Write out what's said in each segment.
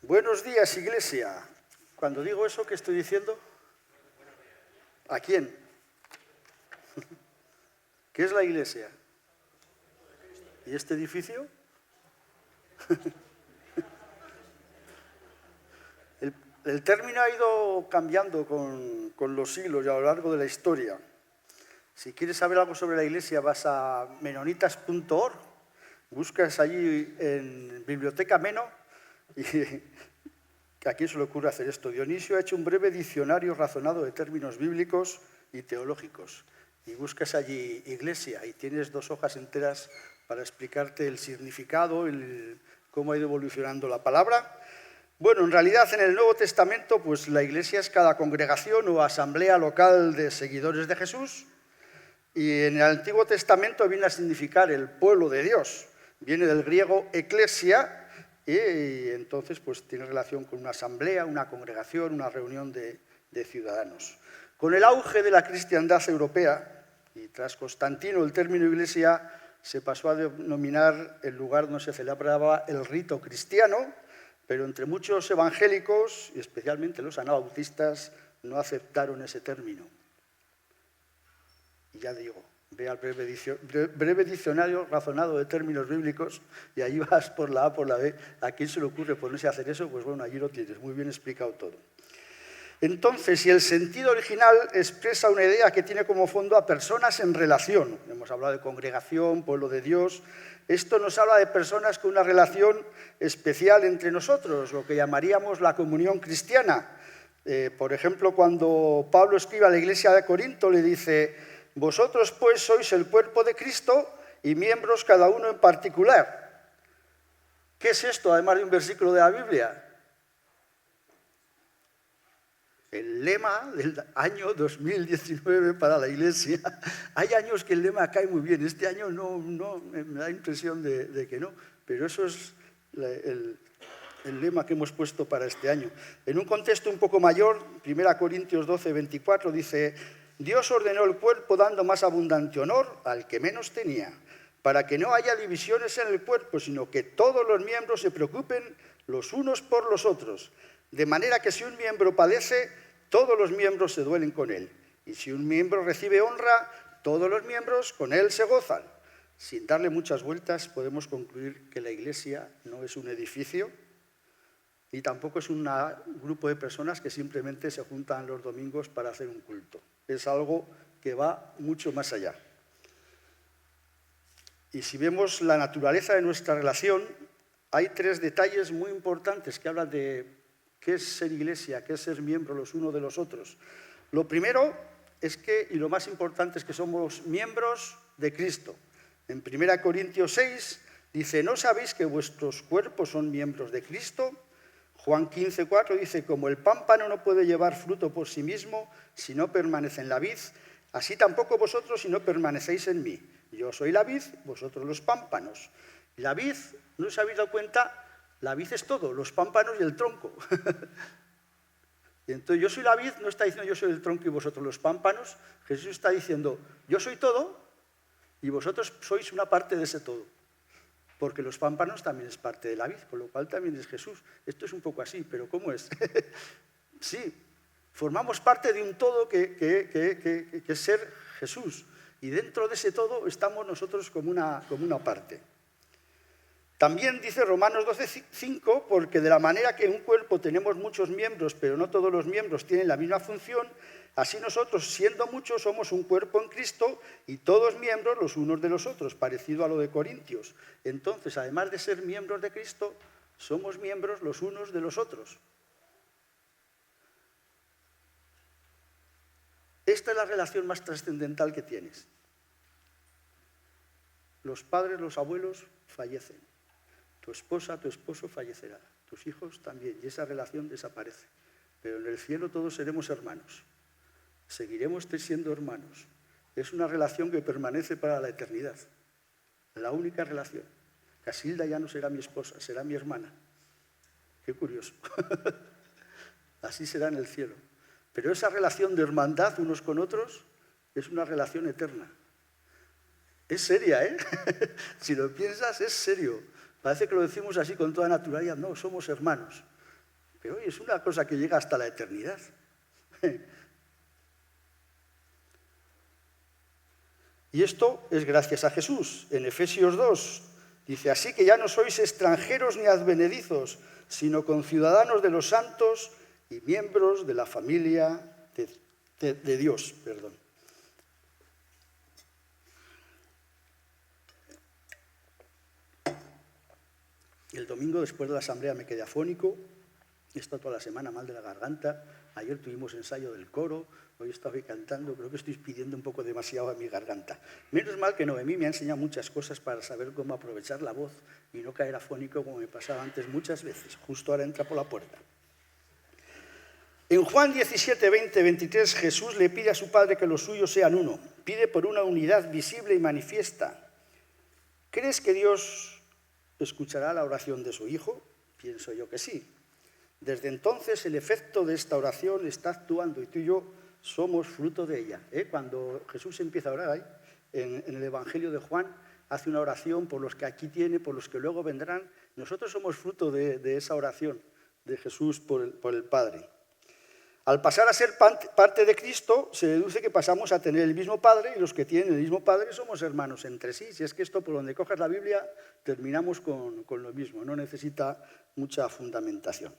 Buenos días, Iglesia. Cuando digo eso, ¿qué estoy diciendo? ¿A quién? ¿Qué es la Iglesia? ¿Y este edificio? El término ha ido cambiando con los siglos y a lo largo de la historia. Si quieres saber algo sobre la Iglesia, vas a menonitas.org, buscas allí en Biblioteca Meno y ¿a quién se le ocurre hacer esto? Dionisio ha hecho un breve diccionario razonado de términos bíblicos y teológicos. Y buscas allí Iglesia y tienes 2 hojas enteras para explicarte el significado, cómo ha ido evolucionando la palabra. Bueno, en realidad en el Nuevo Testamento, pues la Iglesia es cada congregación o asamblea local de seguidores de Jesús. Y en el Antiguo Testamento viene a significar el pueblo de Dios. Viene del griego eclesia y entonces pues tiene relación con una asamblea, una congregación, una reunión de ciudadanos. Con el auge de la cristiandad europea y tras Constantino, el término iglesia se pasó a denominar el lugar donde se celebraba el rito cristiano, pero entre muchos evangélicos, y especialmente los anabautistas, no aceptaron ese término. Y ya digo, ve al breve diccionario razonado de términos bíblicos y ahí vas por la A, por la B. ¿A quién se le ocurre ponerse a hacer eso? Pues bueno, allí lo tienes, muy bien explicado todo. Entonces, si el sentido original expresa una idea que tiene como fondo a personas en relación, hemos hablado de congregación, pueblo de Dios, esto nos habla de personas con una relación especial entre nosotros, lo que llamaríamos la comunión cristiana. Por ejemplo, cuando Pablo escribe a la iglesia de Corinto, le dice: vosotros pues sois el cuerpo de Cristo y miembros cada uno en particular. ¿Qué es esto, además de un versículo de la Biblia? El lema del año 2019 para la Iglesia. Hay años que el lema cae muy bien, este año no me da impresión de que no, pero eso es el lema que hemos puesto para este año. En un contexto un poco mayor, 1 Corintios 12, 24, dice: Dios ordenó el cuerpo dando más abundante honor al que menos tenía, para que no haya divisiones en el cuerpo, sino que todos los miembros se preocupen los unos por los otros. De manera que si un miembro padece, todos los miembros se duelen con él. Y si un miembro recibe honra, todos los miembros con él se gozan. Sin darle muchas vueltas, podemos concluir que la Iglesia no es un edificio y tampoco es un grupo de personas que simplemente se juntan los domingos para hacer un culto. Es algo que va mucho más allá. Y si vemos la naturaleza de nuestra relación, hay 3 detalles muy importantes que hablan de qué es ser iglesia, qué es ser miembro los unos de los otros. Lo primero es que, y lo más importante, es que somos miembros de Cristo. En 1 Corintios 6 dice: ¿no sabéis que vuestros cuerpos son miembros de Cristo? Juan 15:4 dice: como el pámpano no puede llevar fruto por sí mismo si no permanece en la vid, así tampoco vosotros si no permanecéis en mí. Yo soy la vid, vosotros los pámpanos. La vid, ¿no os habéis dado cuenta? La vid es todo, los pámpanos y el tronco. Y entonces yo soy la vid, no está diciendo yo soy el tronco y vosotros los pámpanos. Jesús está diciendo yo soy todo y vosotros sois una parte de ese todo. Porque los pámpanos también es parte de la vid, con lo cual también es Jesús. Esto es un poco así, pero ¿cómo es? Sí, formamos parte de un todo que es ser Jesús. Y dentro de ese todo estamos nosotros como una parte. También dice Romanos 12:5, porque de la manera que en un cuerpo tenemos muchos miembros, pero no todos los miembros tienen la misma función, así nosotros, siendo muchos, somos un cuerpo en Cristo y todos miembros los unos de los otros, parecido a lo de Corintios. Entonces, además de ser miembros de Cristo, somos miembros los unos de los otros. Esta es la relación más trascendental que tienes. Los padres, los abuelos fallecen. Tu esposa, tu esposo fallecerá. Tus hijos también. Y esa relación desaparece. Pero en el cielo todos seremos hermanos. Seguiremos siendo hermanos. Es una relación que permanece para la eternidad. La única relación. Casilda ya no será mi esposa, será mi hermana. Qué curioso. Así será en el cielo. Pero esa relación de hermandad unos con otros es una relación eterna. Es seria, ¿eh? Si lo piensas, es serio. Parece que lo decimos así con toda naturalidad. No, somos hermanos. Pero oye, es una cosa que llega hasta la eternidad. Y esto es gracias a Jesús. En Efesios 2 dice, así que ya no sois extranjeros ni advenedizos, sino conciudadanos de los santos y miembros de la familia de Dios. Perdón. El domingo, después de la asamblea, me quedé afónico. He estado toda la semana mal de la garganta. Ayer tuvimos ensayo del coro. Hoy estoy cantando. Creo que estoy pidiendo un poco demasiado a mi garganta. Menos mal que Noemí me ha enseñado muchas cosas para saber cómo aprovechar la voz y no caer afónico como me pasaba antes muchas veces. Justo ahora entra por la puerta. En Juan 17, 20, 23, Jesús le pide a su Padre que los suyos sean uno. Pide por una unidad visible y manifiesta. ¿Crees que Dios escuchará la oración de su Hijo? Pienso yo que sí. Desde entonces el efecto de esta oración está actuando y tú y yo somos fruto de ella. Cuando Jesús empieza a orar ahí, en el Evangelio de Juan, hace una oración por los que aquí tiene, por los que luego vendrán. Nosotros somos fruto de esa oración de Jesús por el Padre. Al pasar a ser parte de Cristo, se deduce que pasamos a tener el mismo Padre y los que tienen el mismo Padre somos hermanos entre sí. Si es que esto, por donde cojas la Biblia, terminamos con lo mismo. No necesita mucha fundamentación.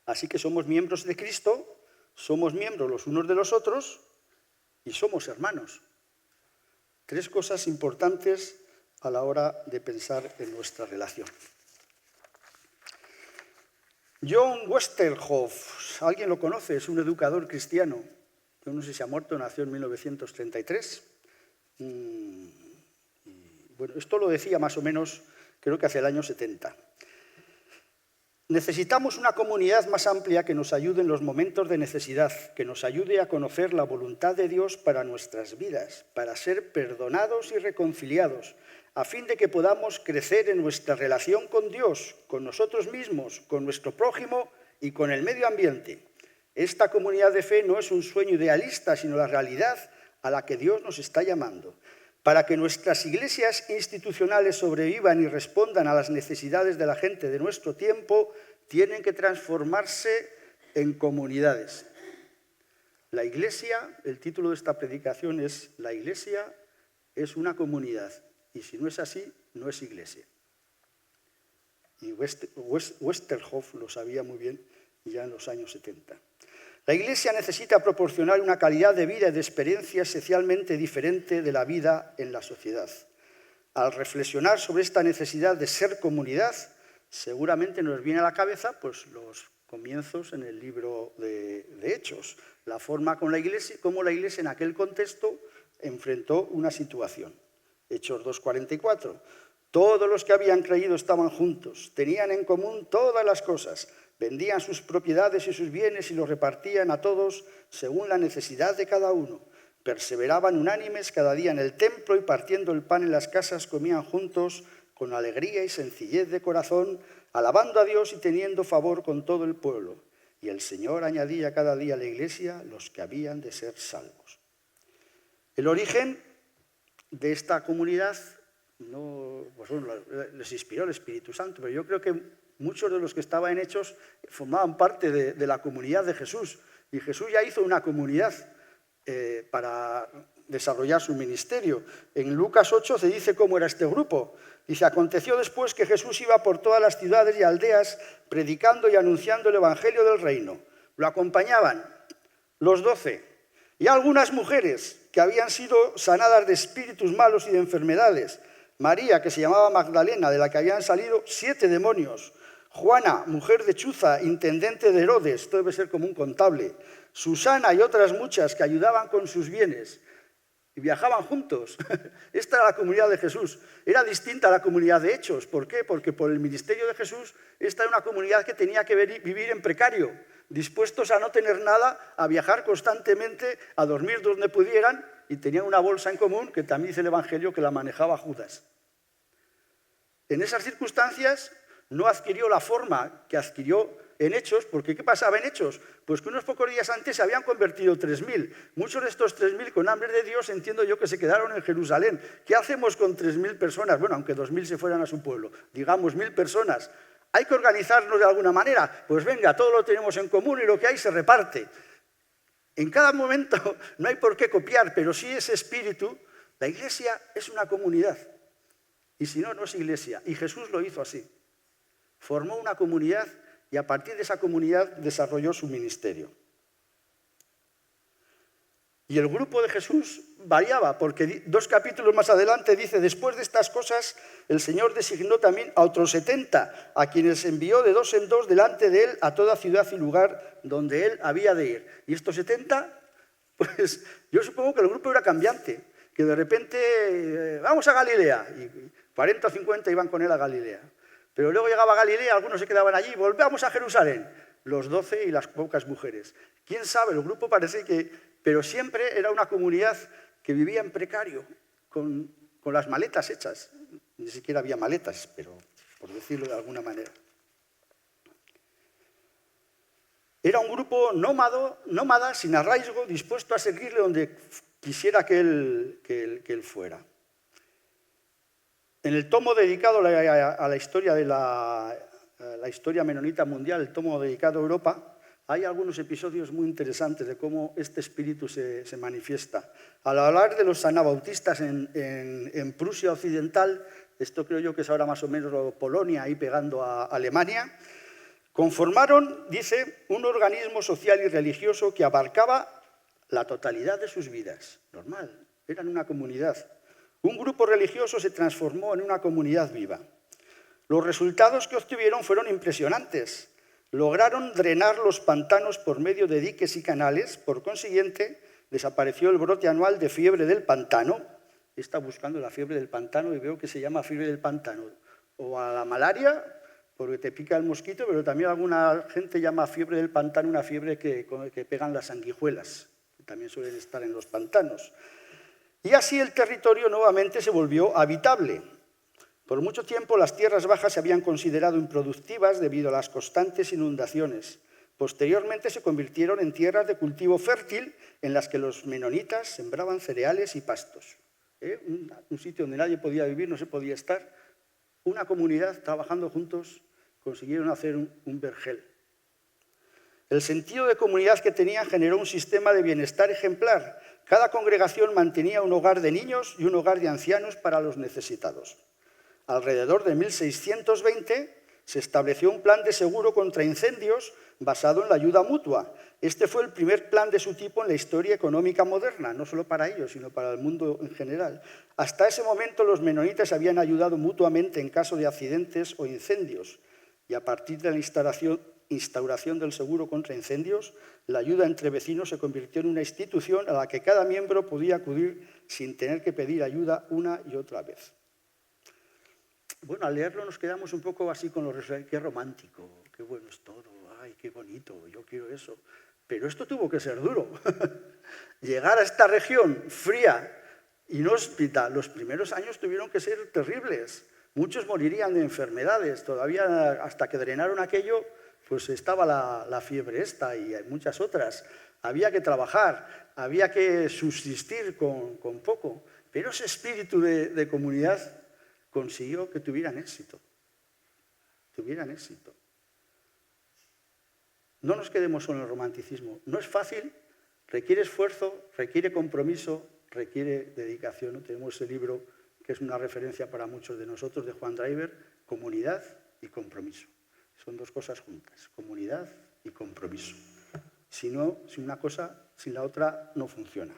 Así que somos miembros de Cristo, somos miembros los unos de los otros y somos hermanos. 3 cosas importantes a la hora de pensar en nuestra relación. John Westerhoff, ¿alguien lo conoce? Es un educador cristiano. Yo no sé si ha muerto, nació en 1933. Bueno, esto lo decía más o menos, creo que hacia el año 70. Necesitamos una comunidad más amplia que nos ayude en los momentos de necesidad, que nos ayude a conocer la voluntad de Dios para nuestras vidas, para ser perdonados y reconciliados, a fin de que podamos crecer en nuestra relación con Dios, con nosotros mismos, con nuestro prójimo y con el medio ambiente. Esta comunidad de fe no es un sueño idealista, sino la realidad a la que Dios nos está llamando. Para que nuestras iglesias institucionales sobrevivan y respondan a las necesidades de la gente de nuestro tiempo, tienen que transformarse en comunidades. La iglesia, el título de esta predicación es La iglesia es una comunidad. Y si no es así, no es iglesia. Y Westerhoff lo sabía muy bien ya en los años 70. La iglesia necesita proporcionar una calidad de vida y de experiencia esencialmente diferente de la vida en la sociedad. Al reflexionar sobre esta necesidad de ser comunidad, seguramente nos viene a la cabeza pues, los comienzos en el libro de Hechos, la forma como la iglesia en aquel contexto enfrentó una situación. Hechos 2:44. Todos los que habían creído estaban juntos, tenían en común todas las cosas, vendían sus propiedades y sus bienes y los repartían a todos según la necesidad de cada uno. Perseveraban unánimes cada día en el templo y partiendo el pan en las casas comían juntos con alegría y sencillez de corazón, alabando a Dios y teniendo favor con todo el pueblo. Y el Señor añadía cada día a la iglesia los que habían de ser salvos. El origen de esta comunidad les inspiró el Espíritu Santo, pero yo creo que muchos de los que estaban en Hechos formaban parte de la comunidad de Jesús. Y Jesús ya hizo una comunidad para desarrollar su ministerio. En Lucas 8 se dice cómo era este grupo. Dice, aconteció después que Jesús iba por todas las ciudades y aldeas predicando y anunciando el evangelio del reino. Lo acompañaban los 12 y algunas mujeres que habían sido sanadas de espíritus malos y de enfermedades. María, que se llamaba Magdalena, de la que habían salido 7 demonios. Juana, mujer de Chuza, intendente de Herodes, esto debe ser como un contable. Susana y otras muchas que ayudaban con sus bienes. Y viajaban juntos. Esta era la comunidad de Jesús. Era distinta a la comunidad de Hechos. ¿Por qué? Porque por el ministerio de Jesús, esta era una comunidad que tenía que vivir en precario, dispuestos a no tener nada, a viajar constantemente, a dormir donde pudieran, y tenían una bolsa en común, que también dice el Evangelio que la manejaba Judas. En esas circunstancias no adquirió la forma que adquirió en Hechos, porque ¿qué pasaba en Hechos? Pues que unos pocos días antes se habían convertido 3.000. Muchos de estos 3.000 con hambre de Dios, entiendo yo que se quedaron en Jerusalén. ¿Qué hacemos con 3.000 personas? Bueno, aunque 2.000 se fueran a su pueblo, digamos 1.000 personas. Hay que organizarnos de alguna manera. Pues venga, todo lo tenemos en común y lo que hay se reparte. En cada momento no hay por qué copiar, pero sí ese espíritu. La Iglesia es una comunidad. Y si no, no es Iglesia. Y Jesús lo hizo así. Formó una comunidad y a partir de esa comunidad desarrolló su ministerio. Y el grupo de Jesús variaba, porque 2 capítulos más adelante dice: después de estas cosas, el Señor designó también a otros 70, a quienes envió de 2 en 2 delante de él a toda ciudad y lugar donde él había de ir. Y estos 70, pues yo supongo que el grupo era cambiante, que de repente, vamos a Galilea, y 40 o 50 iban con él a Galilea. Pero luego llegaba a Galilea, algunos se quedaban allí, volvamos a Jerusalén, los 12 y las pocas mujeres. ¿Quién sabe? El grupo parece que... Pero siempre era una comunidad que vivía en precario, con las maletas hechas. Ni siquiera había maletas, pero por decirlo de alguna manera. Era un grupo nómada, sin arraigo, dispuesto a seguirle donde quisiera que él fuera. En el tomo dedicado a la historia de la historia menonita mundial, el tomo dedicado a Europa, hay algunos episodios muy interesantes de cómo este espíritu se manifiesta. Al hablar de los anabautistas en Prusia Occidental, esto creo yo que es ahora más o menos Polonia, ahí pegando a Alemania, conformaron, dice, un organismo social y religioso que abarcaba la totalidad de sus vidas. Normal, eran una comunidad. Un grupo religioso se transformó en una comunidad viva. Los resultados que obtuvieron fueron impresionantes. Lograron drenar los pantanos por medio de diques y canales. Por consiguiente, desapareció el brote anual de fiebre del pantano. Está buscando la fiebre del pantano y veo que se llama fiebre del pantano. O a la malaria, porque te pica el mosquito, pero también alguna gente llama fiebre del pantano una fiebre que pegan las sanguijuelas, que también suelen estar en los pantanos. Y así el territorio nuevamente se volvió habitable. Por mucho tiempo las tierras bajas se habían considerado improductivas debido a las constantes inundaciones. Posteriormente se convirtieron en tierras de cultivo fértil en las que los menonitas sembraban cereales y pastos. Un sitio donde nadie podía vivir, no se podía estar. Una comunidad trabajando juntos consiguieron hacer un vergel. El sentido de comunidad que tenían generó un sistema de bienestar ejemplar. Cada congregación mantenía un hogar de niños y un hogar de ancianos para los necesitados. Alrededor de 1620 se estableció un plan de seguro contra incendios basado en la ayuda mutua. Este fue el primer plan de su tipo en la historia económica moderna, no solo para ellos, sino para el mundo en general. Hasta ese momento los menonitas se habían ayudado mutuamente en caso de accidentes o incendios, y a partir de la instauración del seguro contra incendios, la ayuda entre vecinos se convirtió en una institución a la que cada miembro podía acudir sin tener que pedir ayuda una y otra vez. Bueno, al leerlo nos quedamos un poco así con los refranes, qué romántico, qué bueno es todo, ay, qué bonito, yo quiero eso. Pero esto tuvo que ser duro. Llegar a esta región fría, inhóspita, los primeros años tuvieron que ser terribles. Muchos morirían de enfermedades, todavía hasta que drenaron aquello, pues estaba la fiebre esta y hay muchas otras. Había que trabajar, había que subsistir con poco, pero ese espíritu de comunidad consiguió que tuvieran éxito. No nos quedemos solo en el romanticismo. No es fácil, requiere esfuerzo, requiere compromiso, requiere dedicación. ¿No? Tenemos ese libro que es una referencia para muchos de nosotros, de Juan Driver, Comunidad y Compromiso. Son dos cosas juntas, comunidad y compromiso. Si no, si una cosa, sin la otra no funciona.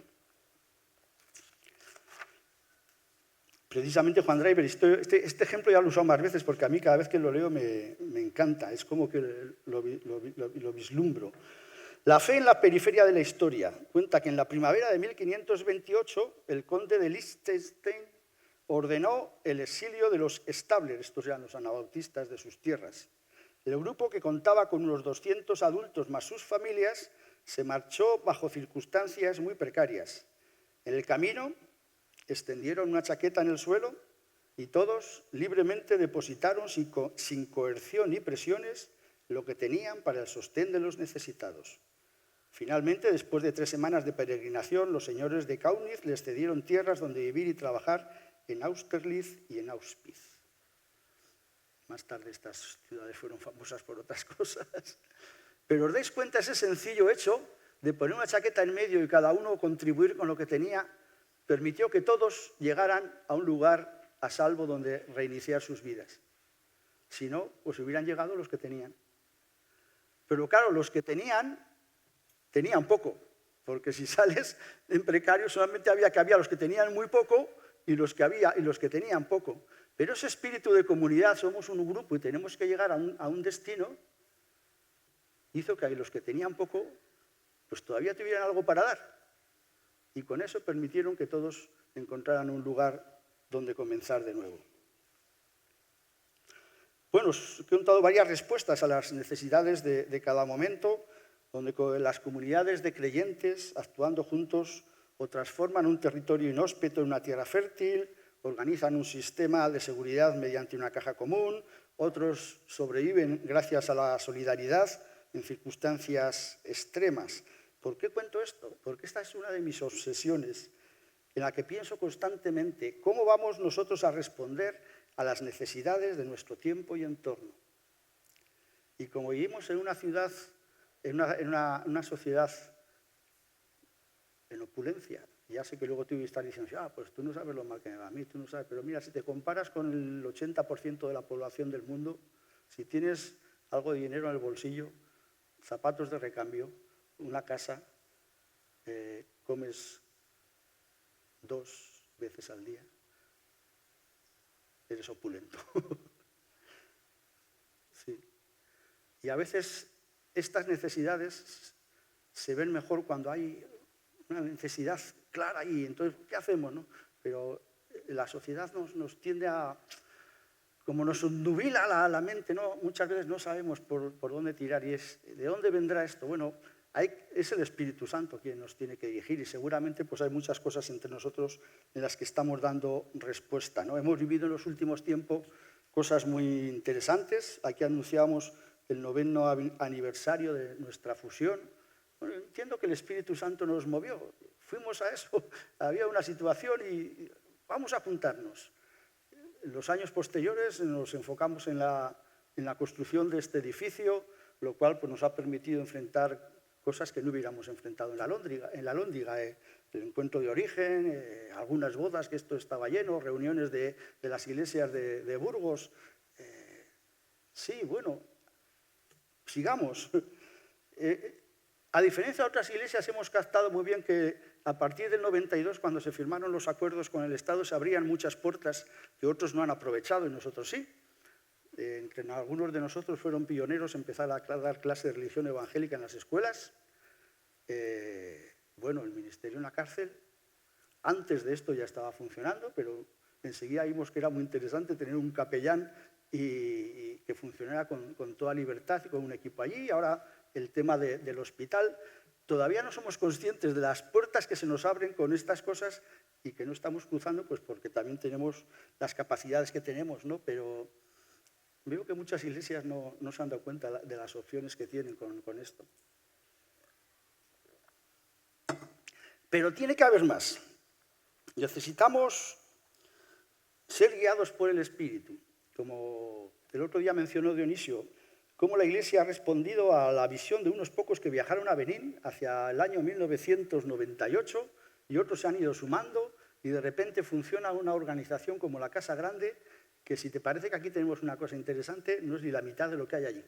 Precisamente Juan Driver, este ejemplo ya lo he usado más veces porque a mí cada vez que lo leo me encanta, es como que lo vislumbro. La fe en la periferia de la historia cuenta que en la primavera de 1528 el conde de Liechtenstein ordenó el exilio de los Stabler, estos eran los anabautistas de sus tierras. El grupo, que contaba con unos 200 adultos más sus familias, se marchó bajo circunstancias muy precarias. En el camino extendieron una chaqueta en el suelo y todos libremente depositaron sin coerción ni presiones lo que tenían para el sostén de los necesitados. Finalmente, después de 3 semanas de peregrinación, los señores de Kaunitz les cedieron tierras donde vivir y trabajar en Austerlitz y en Auschwitz. Más tarde estas ciudades fueron famosas por otras cosas. Pero os dais cuenta, ese sencillo hecho de poner una chaqueta en medio y cada uno contribuir con lo que tenía, permitió que todos llegaran a un lugar a salvo donde reiniciar sus vidas. Si no, pues hubieran llegado los que tenían. Pero claro, los que tenían poco, porque si sales en precario solamente había los que tenían muy poco y los que tenían poco. Pero ese espíritu de comunidad, somos un grupo y tenemos que llegar a un destino, hizo que los que tenían poco, pues todavía tuvieran algo para dar. Y con eso permitieron que todos encontraran un lugar donde comenzar de nuevo. Bueno, os he contado varias respuestas a las necesidades de cada momento, donde las comunidades de creyentes, actuando juntos, o transforman un territorio inhóspito en una tierra fértil, organizan un sistema de seguridad mediante una caja común, otros sobreviven gracias a la solidaridad en circunstancias extremas. ¿Por qué cuento esto? Porque esta es una de mis obsesiones, en la que pienso constantemente cómo vamos nosotros a responder a las necesidades de nuestro tiempo y entorno. Y como vivimos en una ciudad, en una sociedad en opulencia, ya sé que luego tú estás diciendo, pues tú no sabes lo mal que me va a mí, tú no sabes, pero mira, si te comparas con el 80% de la población del mundo, si tienes algo de dinero en el bolsillo, zapatos de recambio, una casa, comes 2 veces al día, eres opulento. Sí. Y a veces estas necesidades se ven mejor cuando hay una necesidad clara ahí. Entonces, ¿qué hacemos, no? Pero la sociedad nos tiende a... Como nos obnubila la mente, ¿no? Muchas veces no sabemos por dónde tirar. Y ¿de dónde vendrá esto? Bueno, es el Espíritu Santo quien nos tiene que dirigir y seguramente pues, hay muchas cosas entre nosotros en las que estamos dando respuesta, ¿no? Hemos vivido en los últimos tiempos cosas muy interesantes. Aquí anunciamos el 9º aniversario de nuestra fusión. Bueno, entiendo que el Espíritu Santo nos movió. Fuimos a eso. Había una situación y vamos a juntarnos. En los años posteriores nos enfocamos en la construcción de este edificio, lo cual pues, nos ha permitido enfrentar cosas que no hubiéramos enfrentado en la Lóndiga, el encuentro de origen, algunas bodas, que esto estaba lleno, reuniones de las iglesias de Burgos. Sí, bueno, sigamos. A diferencia de otras iglesias, hemos captado muy bien que a partir del 92, cuando se firmaron los acuerdos con el Estado, se abrían muchas puertas que otros no han aprovechado y nosotros sí. Entre algunos de nosotros fueron pioneros en empezar a dar clases de religión evangélica en las escuelas. Bueno, el ministerio en la cárcel, antes de esto ya estaba funcionando, pero enseguida vimos que era muy interesante tener un capellán y que funcionara con toda libertad y con un equipo allí. Ahora el tema del hospital. Todavía no somos conscientes de las puertas que se nos abren con estas cosas y que no estamos cruzando, pues porque también tenemos las capacidades que tenemos, ¿no? Pero veo que muchas iglesias no se han dado cuenta de las opciones que tienen con esto. Pero tiene que haber más. Necesitamos ser guiados por el Espíritu. Como el otro día mencionó Dionisio, cómo la Iglesia ha respondido a la visión de unos pocos que viajaron a Benín hacia el año 1998 y otros se han ido sumando y de repente funciona una organización como la Casa Grande, que si te parece que aquí tenemos una cosa interesante, no es ni la mitad de lo que hay allí.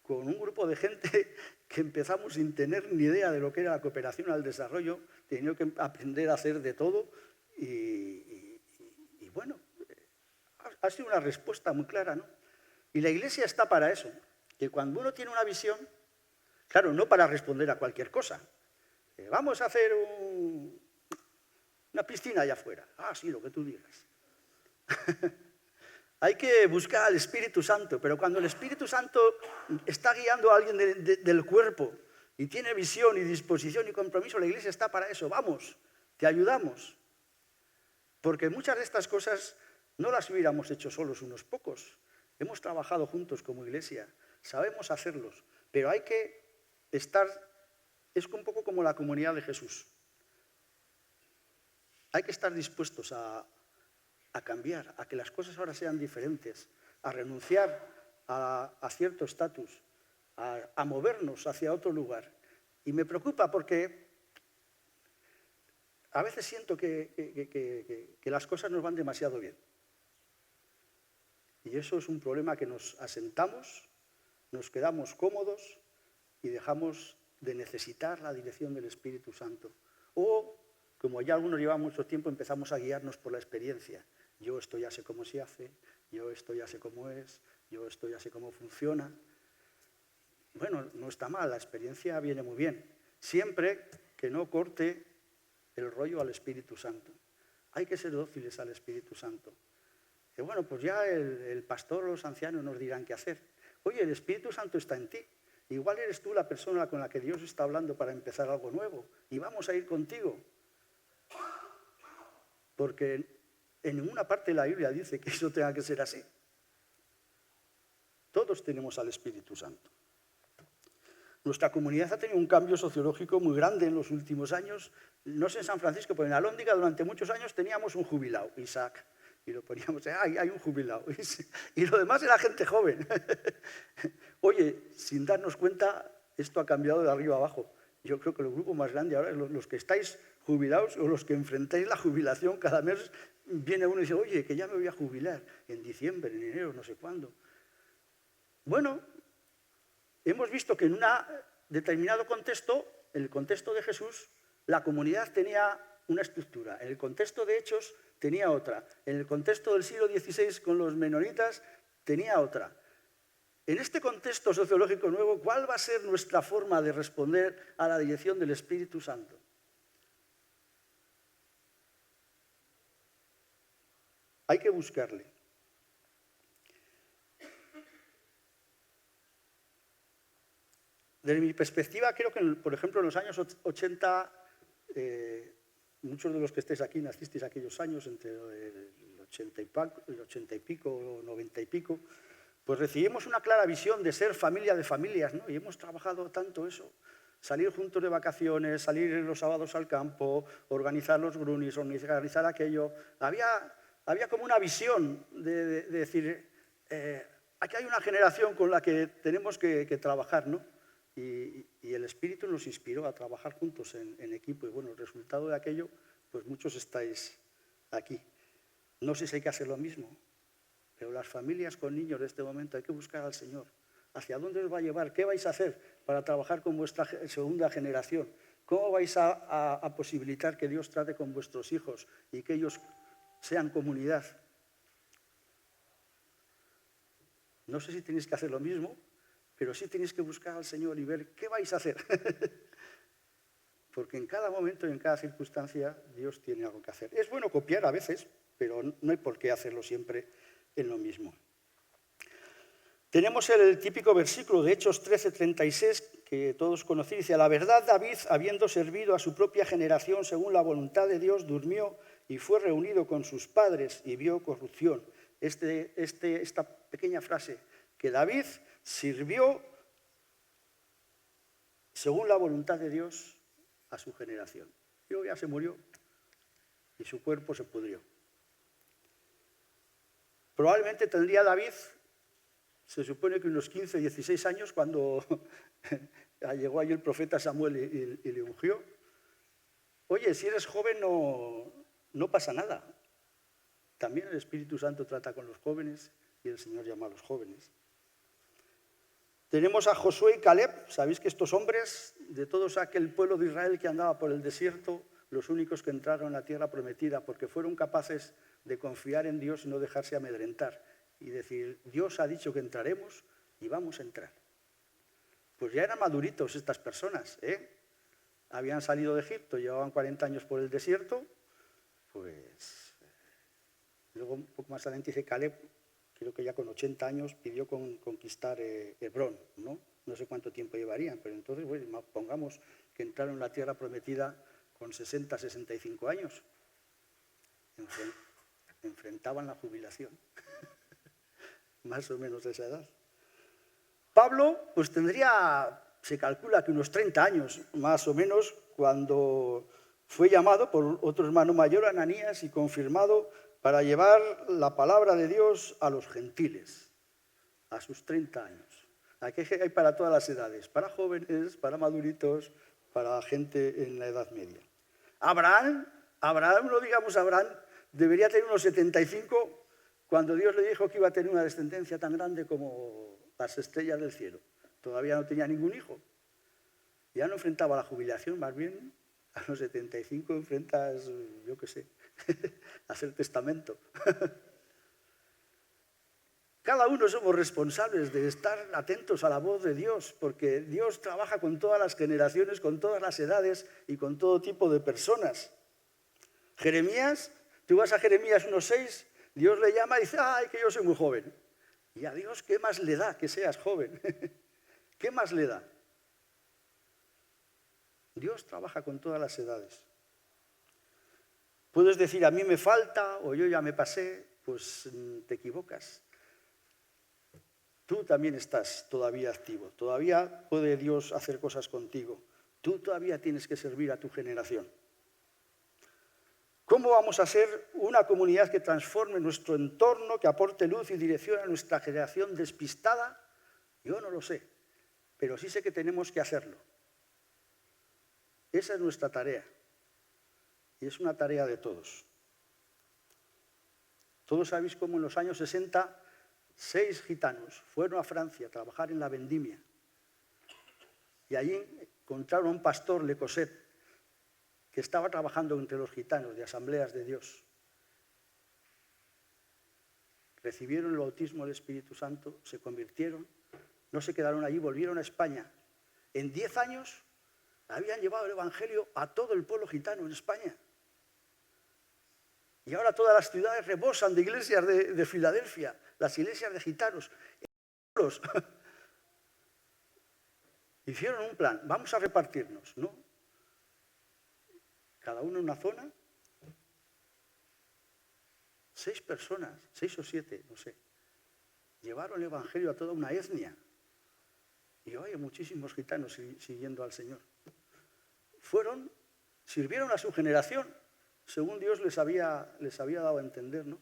Con un grupo de gente que empezamos sin tener ni idea de lo que era la cooperación al desarrollo, teniendo que aprender a hacer de todo y bueno, ha sido una respuesta muy clara, ¿no? Y la Iglesia está para eso, que cuando uno tiene una visión, claro, no para responder a cualquier cosa. Vamos a hacer una piscina allá afuera. Ah, sí, lo que tú digas. Hay que buscar al Espíritu Santo, pero cuando el Espíritu Santo está guiando a alguien del cuerpo y tiene visión y disposición y compromiso, la Iglesia está para eso. Vamos, te ayudamos. Porque muchas de estas cosas no las hubiéramos hecho solos unos pocos. Hemos trabajado juntos como Iglesia, sabemos hacerlos, pero hay que estar, es un poco como la comunidad de Jesús. Hay que estar dispuestos a a cambiar, a que las cosas ahora sean diferentes, a renunciar a cierto estatus, a movernos hacia otro lugar. Y me preocupa porque a veces siento que las cosas nos van demasiado bien. Y eso es un problema, que nos asentamos, nos quedamos cómodos y dejamos de necesitar la dirección del Espíritu Santo. O, como ya algunos llevan mucho tiempo, empezamos a guiarnos por la experiencia. Yo esto ya sé cómo se hace, yo esto ya sé cómo es, yo esto ya sé cómo funciona. Bueno, no está mal, la experiencia viene muy bien, siempre que no corte el rollo al Espíritu Santo. Hay que ser dóciles al Espíritu Santo. Y bueno, pues ya el pastor o los ancianos nos dirán qué hacer. Oye, el Espíritu Santo está en ti. Igual eres tú la persona con la que Dios está hablando para empezar algo nuevo. Y vamos a ir contigo. Porque en ninguna parte de la Biblia dice que eso tenga que ser así. Todos tenemos al Espíritu Santo. Nuestra comunidad ha tenido un cambio sociológico muy grande en los últimos años. No sé en San Francisco, pero en Alhóndiga durante muchos años teníamos un jubilado, Isaac. Y lo poníamos, hay un jubilado. Y lo demás era gente joven. Oye, sin darnos cuenta, esto ha cambiado de arriba abajo. Yo creo que el grupo más grande ahora es los que estáis jubilados o los que enfrentáis la jubilación. Cada mes viene uno y dice, oye, que ya me voy a jubilar en diciembre, en enero, no sé cuándo. Bueno, hemos visto que en un determinado contexto, en el contexto de Jesús, la comunidad tenía una estructura. En el contexto de Hechos tenía otra. En el contexto del siglo XVI con los menonitas tenía otra. En este contexto sociológico nuevo, ¿cuál va a ser nuestra forma de responder a la dirección del Espíritu Santo? Hay que buscarle. Desde mi perspectiva, creo que, por ejemplo, en los años 80, muchos de los que estéis aquí nacisteis aquellos años, entre el 80 y pico, o 90 y pico, pues recibimos una clara visión de ser familia de familias, ¿no? Y hemos trabajado tanto eso. Salir juntos de vacaciones, salir los sábados al campo, organizar los grunis, organizar aquello. Había como una visión de decir, aquí hay una generación con la que tenemos que trabajar, ¿no? Y el Espíritu nos inspiró a trabajar juntos en equipo. Y bueno, el resultado de aquello, pues muchos estáis aquí. No sé si hay que hacer lo mismo, pero las familias con niños de este momento hay que buscar al Señor. ¿Hacia dónde os va a llevar? ¿Qué vais a hacer para trabajar con vuestra segunda generación? ¿Cómo vais a posibilitar que Dios trate con vuestros hijos y que ellos sean comunidad? No sé si tenéis que hacer lo mismo, pero sí tenéis que buscar al Señor y ver qué vais a hacer. Porque en cada momento y en cada circunstancia Dios tiene algo que hacer. Es bueno copiar a veces, pero no hay por qué hacerlo siempre en lo mismo. Tenemos el típico versículo de Hechos 13:36, que todos conocéis. Dice, a la verdad David, habiendo servido a su propia generación según la voluntad de Dios, durmió y fue reunido con sus padres y vio corrupción. Esta pequeña frase, que David sirvió según la voluntad de Dios a su generación. Y luego ya se murió y su cuerpo se pudrió. Probablemente tendría David, se supone que unos 15, 16 años, cuando llegó allí el profeta Samuel y le ungió. Oye, si eres joven no pasa nada. También el Espíritu Santo trata con los jóvenes y el Señor llama a los jóvenes. Tenemos a Josué y Caleb. Sabéis que estos hombres, de todos aquel pueblo de Israel que andaba por el desierto, los únicos que entraron en la tierra prometida, porque fueron capaces de confiar en Dios y no dejarse amedrentar. Y decir, Dios ha dicho que entraremos y vamos a entrar. Pues ya eran maduritos estas personas, ¿eh? Habían salido de Egipto, llevaban 40 años por el desierto, pues luego un poco más adelante dice Caleb, creo que ya con 80 años pidió conquistar Hebrón, ¿no? No sé cuánto tiempo llevarían, pero entonces, bueno, pongamos que entraron en la tierra prometida con 60, 65 años. Enfrentaban la jubilación, más o menos de esa edad. Pablo, pues tendría, se calcula que unos 30 años, más o menos, cuando fue llamado por otro hermano mayor, Ananías, y confirmado para llevar la palabra de Dios a los gentiles, a sus 30 años. Aquí hay para todas las edades, para jóvenes, para maduritos, para gente en la Edad Media. Abraham, no digamos Abraham, debería tener unos 75 cuando Dios le dijo que iba a tener una descendencia tan grande como las estrellas del cielo. Todavía no tenía ningún hijo. Ya no enfrentaba la jubilación, más bien a los 75 enfrentas, yo qué sé, a hacer testamento. Cada uno somos responsables de estar atentos a la voz de Dios, porque Dios trabaja con todas las generaciones, con todas las edades y con todo tipo de personas. Jeremías, tú vas a Jeremías 1:6, Dios le llama y dice, ¡ay, que yo soy muy joven! Y a Dios, ¿qué más le da que seas joven? ¿Qué más le da? Dios trabaja con todas las edades. Puedes decir, a mí me falta, o yo ya me pasé, pues te equivocas. Tú también estás todavía activo, todavía puede Dios hacer cosas contigo. Tú todavía tienes que servir a tu generación. ¿Cómo vamos a ser una comunidad que transforme nuestro entorno, que aporte luz y dirección a nuestra generación despistada? Yo no lo sé, pero sí sé que tenemos que hacerlo. Esa es nuestra tarea, y es una tarea de todos. Todos sabéis cómo en los años 60 6 gitanos fueron a Francia a trabajar en la vendimia y allí encontraron a un pastor, Le Cosset, que estaba trabajando entre los gitanos de Asambleas de Dios. Recibieron el bautismo del Espíritu Santo, se convirtieron, no se quedaron allí, volvieron a España. En 10 años habían llevado el Evangelio a todo el pueblo gitano en España. Y ahora todas las ciudades rebosan de iglesias de Filadelfia, las iglesias de gitanos. Hicieron un plan, vamos a repartirnos, ¿no? Cada uno en una zona, 6 personas, 6 o 7, no sé. Llevaron el Evangelio a toda una etnia. Y hoy hay muchísimos gitanos siguiendo al Señor. Sirvieron a su generación, según Dios les había dado a entender, ¿no?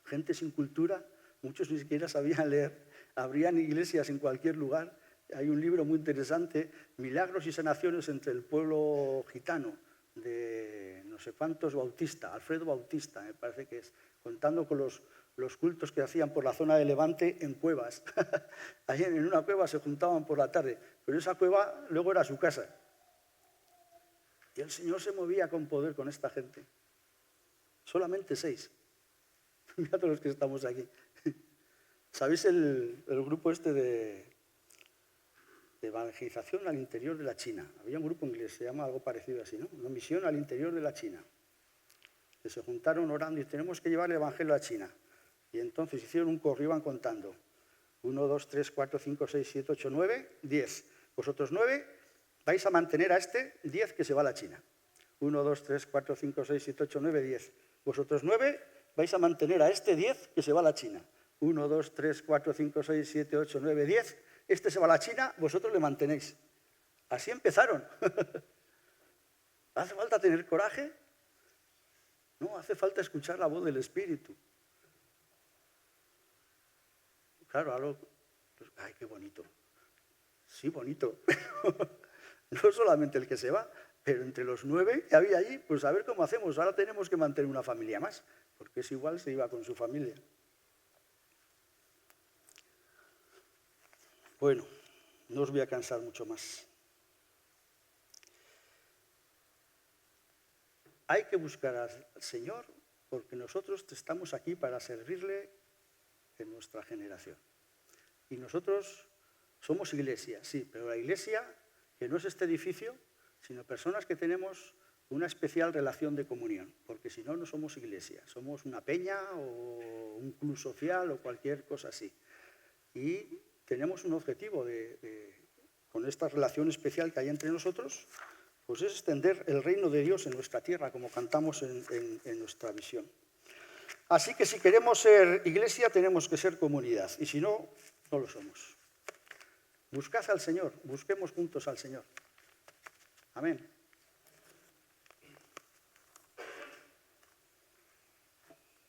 Gente sin cultura, muchos ni siquiera sabían leer, abrían iglesias en cualquier lugar. Hay un libro muy interesante, Milagros y sanaciones entre el pueblo gitano, de no sé cuántos Bautista, Alfredo Bautista, me parece que es, contando con los cultos que hacían por la zona de Levante en cuevas. Allí en una cueva se juntaban por la tarde, pero esa cueva luego era su casa. Y el Señor se movía con poder con esta gente. Solamente 6. Mirad todos los que estamos aquí. ¿Sabéis el grupo este de evangelización al interior de la China? Había un grupo inglés, se llama algo parecido así, ¿no? Una misión al interior de la China. Que se juntaron orando y tenemos que llevar el evangelio a China. Y entonces hicieron un correo, iban contando. 1, 2, 3, 4, 5, 6, 7, 8, 9, 10. Vosotros 9 vais a mantener a este 10 que se va a la China. 1, 2, 3, 4, 5, 6, 7, 8, 9, 10. Vosotros 9 vais a mantener a este 10 que se va a la China. 1, 2, 3, 4, 5, 6, 7, 8, 9, 10. Este se va a la China, vosotros le mantenéis. Así empezaron. ¿Hace falta tener coraje? No, hace falta escuchar la voz del Espíritu. Claro, algo... ¡Ay, qué bonito! Sí, bonito. No solamente el que se va, pero entre los 9 que había allí, pues a ver cómo hacemos. Ahora tenemos que mantener una familia más, porque es igual, se iba con su familia. Bueno, no os voy a cansar mucho más. Hay que buscar al Señor porque nosotros estamos aquí para servirle en nuestra generación. Y nosotros somos iglesia, sí, pero la iglesia que no es este edificio, sino personas que tenemos una especial relación de comunión, porque si no, no somos iglesia, somos una peña o un club social o cualquier cosa así. Y tenemos un objetivo con esta relación especial que hay entre nosotros, pues es extender el reino de Dios en nuestra tierra, como cantamos en nuestra visión. Así que si queremos ser iglesia, tenemos que ser comunidad, y si no, no lo somos. Buscad al Señor, busquemos juntos al Señor. Amén.